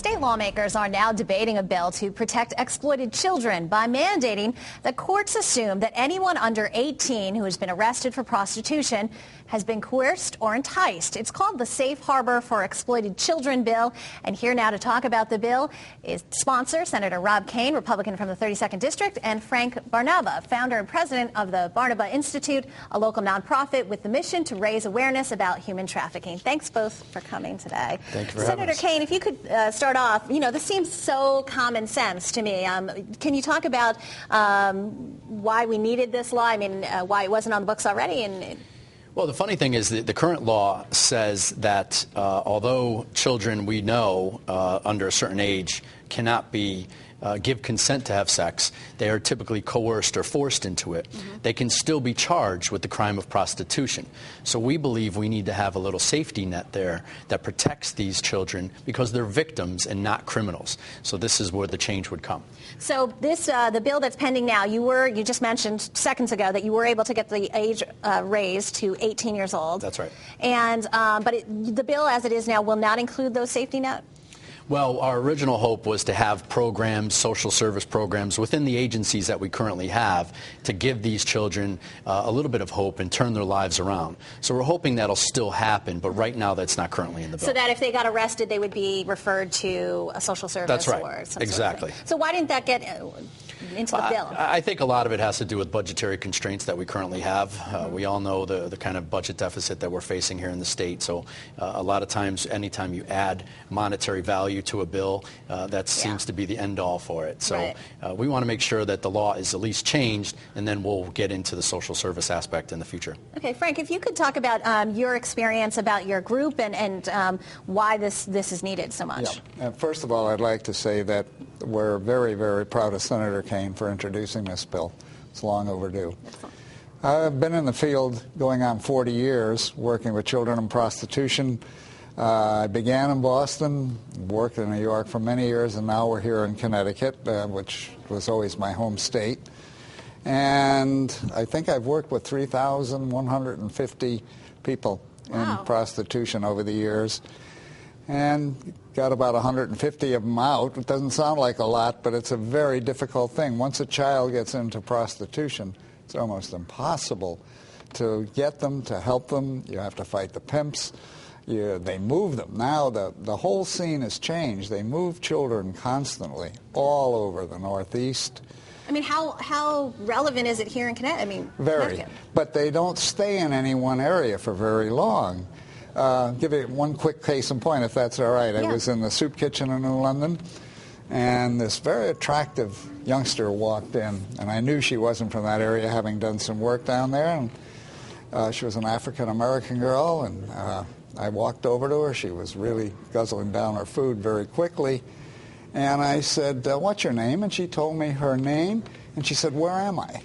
State lawmakers are now debating a bill to protect exploited children by mandating that courts assume that anyone under 18 who has been arrested for prostitution has been coerced or enticed. It's called the Safe Harbor for Exploited Children bill. And here now to talk about the bill is sponsor Senator Rob Kane, Republican from the 32nd District, and Frank Barnaba, founder and president of the Barnaba Institute, a local nonprofit with the mission to raise awareness about human trafficking. Thanks both for coming today. Thank you for having us. Senator Kane, if you could start off, this seems so common sense to me. Can you talk about why we needed this law? I mean, why it wasn't on the books already? Well, the funny thing is that the current law says that although children we know under a certain age cannot give consent to have sex, they are typically coerced or forced into it. Mm-hmm. They can still be charged with the crime of prostitution. So we believe we need to have a little safety net there that protects these children because they're victims and not criminals. So this is where the change would come. So this, the bill that's pending now, you just mentioned seconds ago that you were able to get the age raised to 18 years old. That's right. And but the bill as it is now will not include those safety net? Well, our original hope was to have programs, social service programs within the agencies that we currently have to give these children a little bit of hope and turn their lives around. So we're hoping that'll still happen, but right now that's not currently in the bill. So that if they got arrested, they would be referred to a social service? That's right. Or some exactly. Sort of so why didn't that get into the bill? I think a lot of it has to do with budgetary constraints that we currently have. We all know the kind of budget deficit that we're facing here in the state. So a lot of times, anytime you add monetary value to a bill, that seems to be the end-all for it. So we want to make sure that the law is at least changed, and then we'll get into the social service aspect in the future. Okay, Frank, if you could talk about your experience, about your group, and why this is needed so much. Yeah. First of all, I'd like to say that we're very, very proud of Senator Kane for introducing this bill. It's long overdue. I've been in the field going on 40 years working with children in prostitution. I began in Boston, worked in New York for many years, and now we're here in Connecticut, which was always my home state. And I think I've worked with 3,150 people in prostitution over the years, and got about 150 of them out. It doesn't sound like a lot, but it's a very difficult thing. Once a child gets into prostitution, it's almost impossible to get them, to help them. You have to fight the pimps. They move them. Now the whole scene has changed. They move children constantly all over the Northeast. I mean, how relevant is it here in Connecticut? I mean, very. But they don't stay in any one area for very long. Give you one quick case in point, if that's all right. I was in the soup kitchen in New London, and this very attractive youngster walked in, and I knew she wasn't from that area, having done some work down there. And she was an African-American girl, and I walked over to her. She was really guzzling down her food very quickly. And I said, what's your name? And she told me her name. And she said, where am I?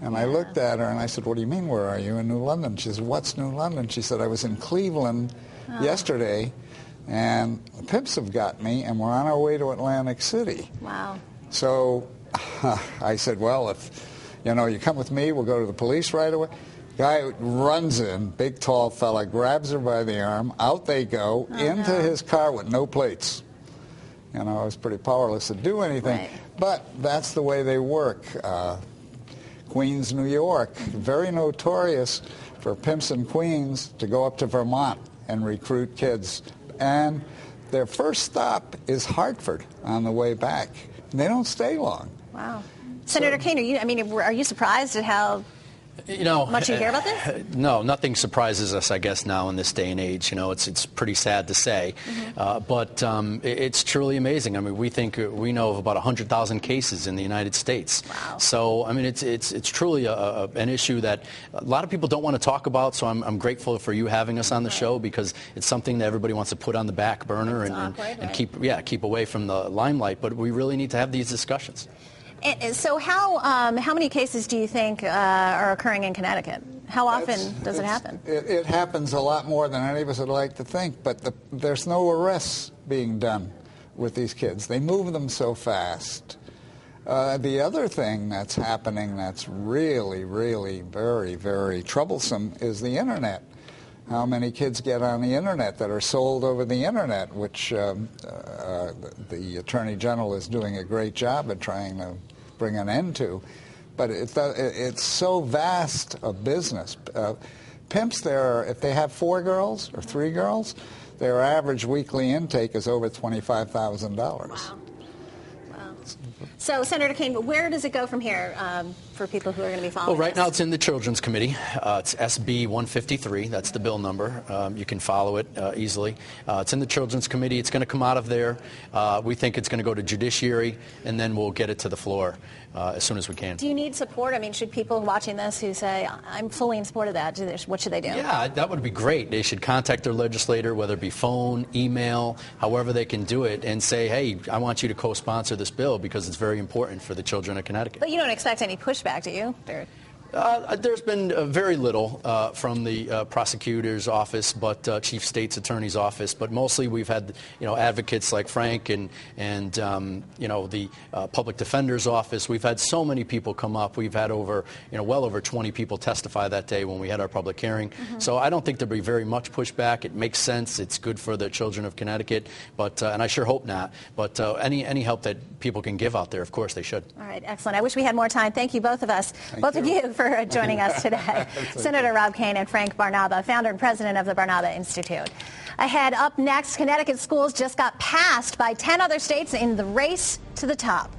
And I looked at her and I said, what do you mean, where are you? In New London. She said, what's New London? She said, I was in Cleveland yesterday, and the pimps have got me, and we're on our way to Atlantic City. Wow. So I said, well, if you come with me, we'll go to the police right away. Guy runs in, big, tall fella, grabs her by the arm. Out they go, into his car with no plates. I was pretty powerless to do anything. Right. But that's the way they work. Queens, New York, very notorious for pimps and queens to go up to Vermont and recruit kids. And their first stop is Hartford on the way back. And they don't stay long. Wow. Senator Kane, are you surprised at how much you hear about this? No, nothing surprises us, I guess, now in this day and age. It's pretty sad to say, but it's truly amazing. I mean, we know of about 100,000 cases in the United States. Wow. So, I mean, it's truly an issue that a lot of people don't want to talk about. So I'm grateful for you having us on the show, because it's something that everybody wants to put on the back burner and keep away from the limelight. But we really need to have these discussions. And so how many cases do you think are occurring in Connecticut? How often does it happen? It happens a lot more than any of us would like to think, but there's no arrests being done with these kids. They move them so fast. The other thing that's happening that's really, really very, very troublesome is the Internet. How many kids get on the Internet that are sold over the Internet, which the Attorney General is doing a great job at trying to bring an end to. But it's so vast a business. Pimps, if they have 4 girls or 3 girls, their average weekly intake is over $25,000. Wow. So, Senator Kaine, where does it go from here for people who are going to be following Well, right this? now it's in the Children's Committee. It's SB 153. That's the bill number. You can follow it easily. It's in the Children's Committee. It's going to come out of there. We think it's going to go to Judiciary, and then we'll get it to the floor as soon as we can. Do you need support? I mean, should people watching this who say, I'm fully in support of that, what should they do? Yeah, that would be great. They should contact their legislator, whether it be phone, email, however they can do it, and say, hey, I want you to co-sponsor this bill because it's very important for the children of Connecticut. But you don't expect any pushback, do you? There's been very little from the prosecutor's office, but Chief State's Attorney's office. But mostly we've had, advocates like Frank and the Public Defender's office. We've had so many people come up. We've had well over 20 people testify that day when we had our public hearing. Mm-hmm. So I don't think there'll be very much pushback. It makes sense. It's good for the children of Connecticut. But and I sure hope not. But any help that people can give out there, of course, they should. All right, excellent. I wish we had more time. Thank you, both of us. Both of you for joining us today. Senator Rob Kaine and Frank Barnaba, founder and president of the Barnaba Institute. Ahead, up next, Connecticut schools just got passed by 10 other states in the race to the top.